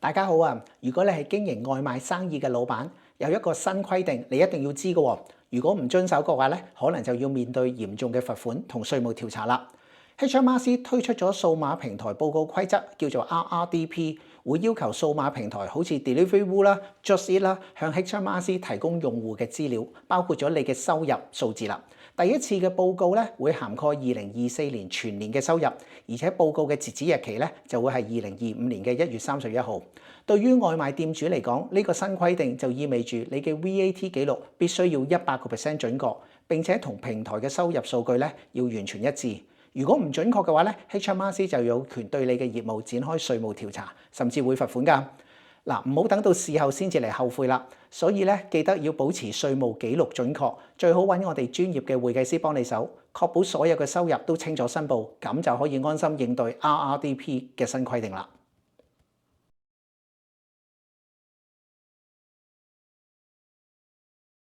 大家好啊！如果你係經營外賣生意嘅老闆，有一個新規定，你一定要知嘅喎。如果唔遵守嘅話咧，可能就要面對嚴重嘅罰款同稅務調查啦。HMRC 推出咗數碼平台報告規則，叫做 RRDP，會要求數碼平台好似 Deliveroo 啦、Just Eat 啦，向 HMRC 提供用戶嘅資料，包括咗你嘅收入數字啦。第一次嘅報告咧會涵蓋2024年全年嘅收入，而且報告嘅截止日期咧就會係2025年嘅1月31號。對於外賣店主嚟講，呢個新規定就意味住你嘅 VAT 記錄必須要100% 準確，並且同平台嘅收入數據咧要完全一致。如果唔準確嘅話咧，HMRC 就有權對你嘅業務展開稅務調查，甚至會罰款㗎。嗱，唔好等到事後先至嚟後悔啦。所以咧，記得要保持稅務記錄準確，最好揾我哋專業嘅會計師幫你手，確保所有嘅收入都清楚申報，咁就可以安心應對 RRDP 嘅新規定啦。